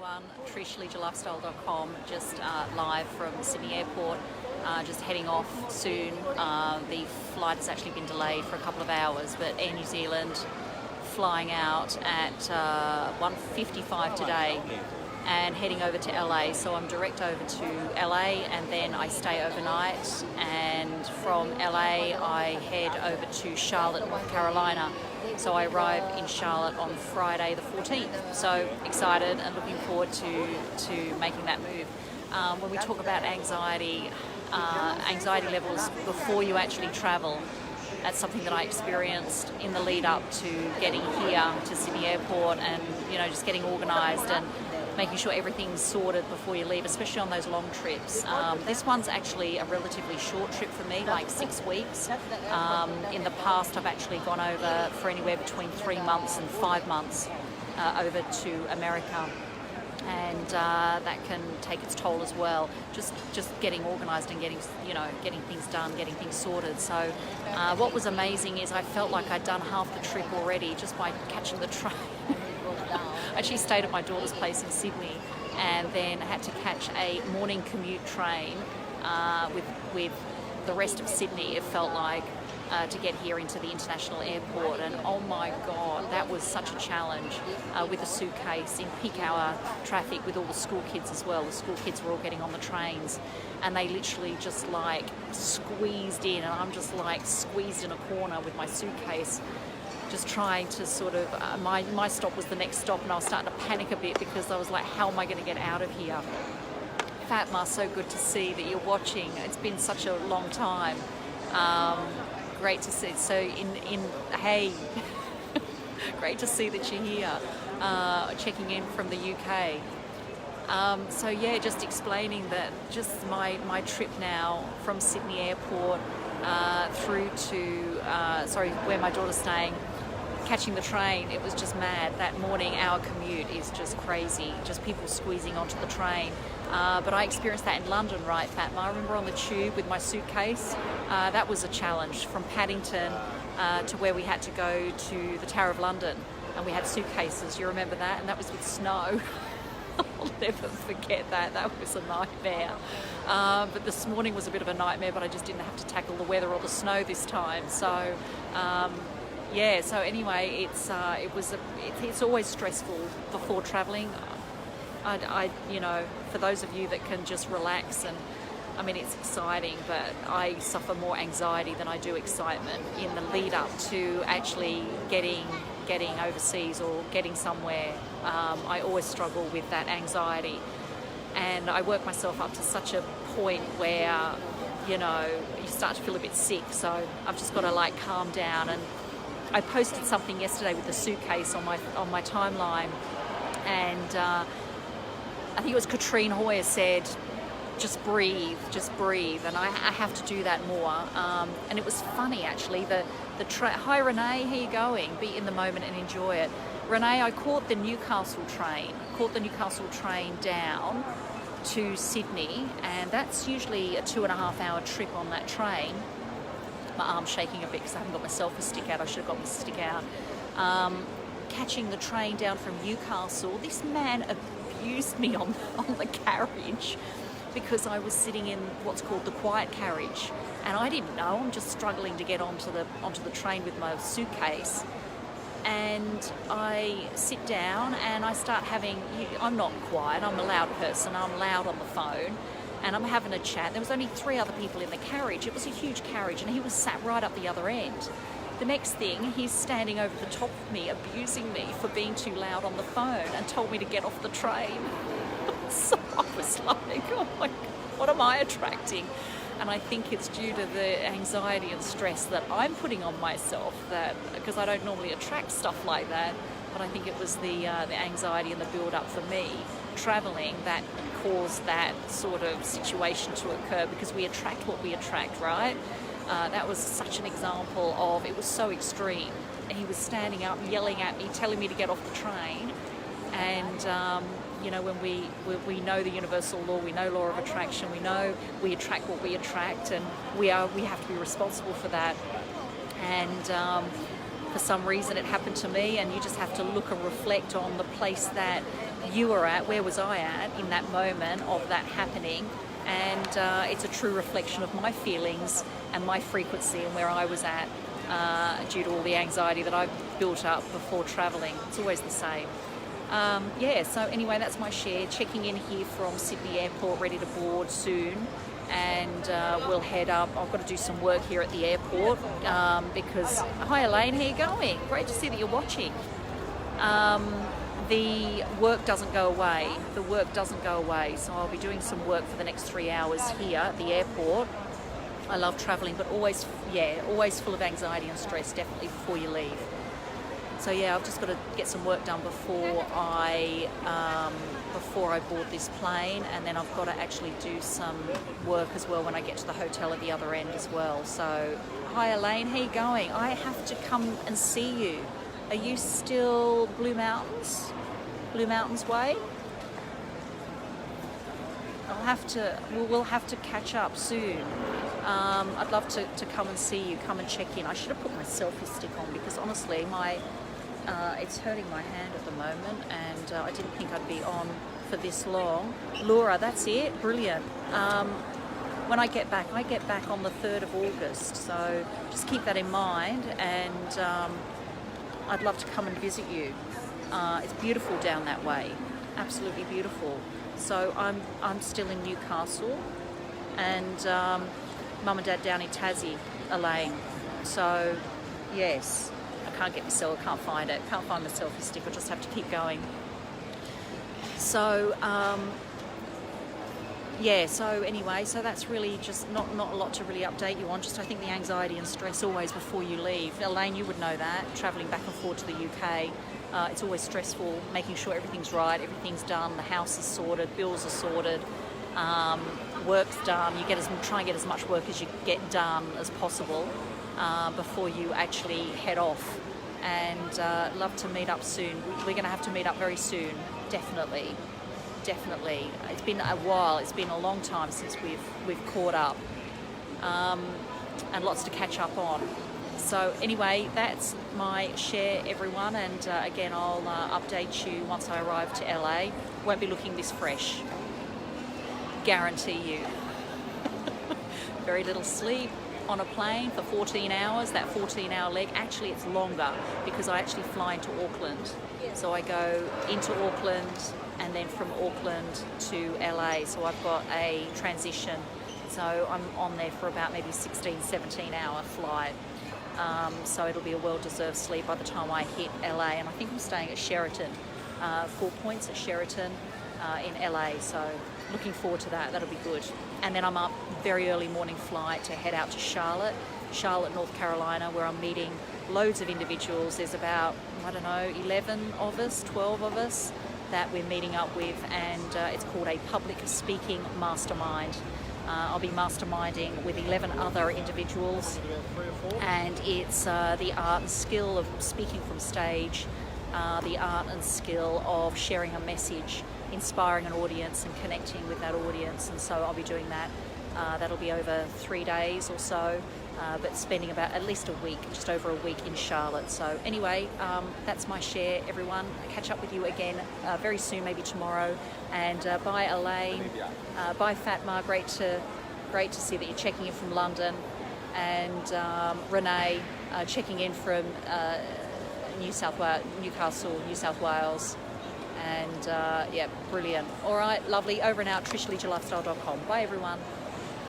everyone. Trish, leisureLifestyle.com, just live from Sydney Airport, just heading off soon. The flight has actually been delayed for a couple of hours, but Air New Zealand flying out at 1:55 today and heading over to LA. So I'm direct over to LA and then I stay overnight, and from LA I head over to Charlotte, North Carolina. So I arrive in Charlotte on Friday the 14th. So excited and looking forward to making that move. When we talk about anxiety levels before you actually travel, that's something that I experienced in the lead up to getting here to Sydney Airport, and just getting organised and making sure everything's sorted before you leave, especially on those long trips. This one's actually a relatively short trip for me, like 6 weeks. In the past, I've actually gone over for anywhere between 3 months and 5 months over to America, and that can take its toll as well. Just getting organised and getting things done, getting things sorted. So what was amazing is I felt like I'd done half the trip already just by catching the train. I actually stayed at my daughter's place in Sydney and then had to catch a morning commute train with the rest of Sydney, it felt like, to get here into the international airport. And oh my God, that was such a challenge with a suitcase in peak hour traffic with all the school kids as well. The school kids were all getting on the trains and they literally just like squeezed in, and I'm just like squeezed in a corner with my suitcase, just trying to sort of, my stop was the next stop, and I was starting to panic a bit because I was like, how am I going to get out of here? Fatma, so good to see that you're watching. It's been such a long time. Great to see. So hey, great to see that you're here, checking in from the UK. So yeah, just explaining that just my trip now from Sydney Airport through to, where my daughter's staying, catching the train, it was just mad. That morning hour commute is just crazy, just people squeezing onto the train. But I experienced that in London, right, Fatma? I remember on the tube with my suitcase, that was a challenge from Paddington to where we had to go to the Tower of London, and we had suitcases, you remember that? And that was with snow. I'll never forget that. That was a nightmare. But this morning was a bit of a nightmare, but I just didn't have to tackle the weather or the snow this time. So yeah. So anyway, it's always stressful before travelling. For those of you that can just relax, and I mean, it's exciting, but I suffer more anxiety than I do excitement in the lead up to actually getting overseas or getting somewhere. I always struggle with that anxiety, and I work myself up to such a point where you start to feel a bit sick. So I've just got to like calm down. And I posted something yesterday with the suitcase on my timeline, and I think it was Katrine Hoyer said, just breathe, and I have to do that more. And it was funny actually. Hi Renee, how you going? Be in the moment and enjoy it. Renee, I caught the Newcastle train down to Sydney, and that's usually a 2.5 hour trip on that train. My arm's shaking a bit because I haven't got my selfie stick out. I should have got my stick out. Catching the train down from Newcastle, this man abused me on the carriage because I was sitting in what's called the quiet carriage, and I didn't know. I'm just struggling to get onto the train with my suitcase, and I sit down and I start I'm not quiet, I'm a loud person, I'm loud on the phone, and I'm having a chat. There was only 3 other people in the carriage. It was a huge carriage, and he was sat right up the other end. The next thing, he's standing over the top of me, abusing me for being too loud on the phone, and told me to get off the train. So I was like, oh my God, what am I attracting? And I think it's due to the anxiety and stress that I'm putting on myself, because I don't normally attract stuff like that. But I think it was the anxiety and the build-up for me travelling that caused that sort of situation to occur, because we attract what we attract, right? That was such an example of, it was so extreme. He was standing up, yelling at me, telling me to get off the train. And when we know the universal law, we know law of attraction, we know we attract what we attract, and we have to be responsible for that. And for some reason it happened to me, and you just have to look and reflect on the place that you were at, where was I at in that moment of that happening, and it's a true reflection of my feelings and my frequency and where I was at due to all the anxiety that I built up before travelling. It's always the same. So anyway, that's my share. Checking in here from Sydney Airport, ready to board soon, and we'll head up. I've got to do some work here at the airport because, hi Elaine, how you going? Great to see that you're watching. The work doesn't go away. The work doesn't go away, so I'll be doing some work for the next 3 hours here at the airport. I love travelling, but always full of anxiety and stress, definitely before you leave. So yeah, I've just got to get some work done before I board this plane, and then I've got to actually do some work as well when I get to the hotel at the other end as well. So, hi Elaine, how you going? I have to come and see you. Are you still Blue Mountains way? We'll have to catch up soon. I'd love to come and see you, come and check in. I should have put my selfie stick on because honestly, it's hurting my hand at the moment, and I didn't think I'd be on for this long. Laura, that's it. Brilliant. When I get back on the 3rd of August, so just keep that in mind, and I'd love to come and visit you. It's beautiful down that way, absolutely beautiful. So I'm still in Newcastle, and Mum and Dad down in Tassie, Elaine. So yes, I can't find it. Can't find my selfie stick. I'll just have to keep going. So so anyway, so that's really just not a lot to really update you on. Just I think the anxiety and stress always before you leave. Elaine, you would know that, travelling back and forth to the UK. It's always stressful, making sure everything's right, everything's done, the house is sorted, bills are sorted, work's done. You try and get as much work as you get done as possible before you actually head off. And love to meet up soon. We're going to have to meet up very soon, definitely. It's been a while. It's been a long time since we've caught up, and lots to catch up on. So anyway, that's my share, everyone, and again, I'll update you once I arrive to LA. Won't be looking this fresh, guarantee you. Very little sleep on a plane for 14 hours. That 14-hour leg, actually it's longer because I actually fly into Auckland. So I go into Auckland and then from Auckland to LA. So I've got a transition. So I'm on there for about maybe 16, 17-hour flight. So it'll be a well-deserved sleep by the time I hit LA. And I think I'm staying at Sheraton, 4 points at Sheraton in LA. So looking forward to that. That'll be good. And then I'm up very early morning flight to head out to Charlotte, North Carolina, where I'm meeting loads of individuals. There's about, 11 of us, 12 of us that we're meeting up with, and it's called a public speaking mastermind. I'll be masterminding with 11 other individuals, and it's the art and skill of speaking from stage, the art and skill of sharing a message, inspiring an audience and connecting with that audience. And so I'll be doing that. That'll be over 3 days or so, but spending about at least a week, just over a week in Charlotte. So anyway, that's my share, everyone. I'll catch up with you again very soon, maybe tomorrow. And bye Elaine, bye Fatma, great to see that you're checking in from London. And Renee, checking in from Newcastle, New South Wales. And brilliant. All right, lovely. Over and out, trishleisureLifestyle.com. Bye everyone.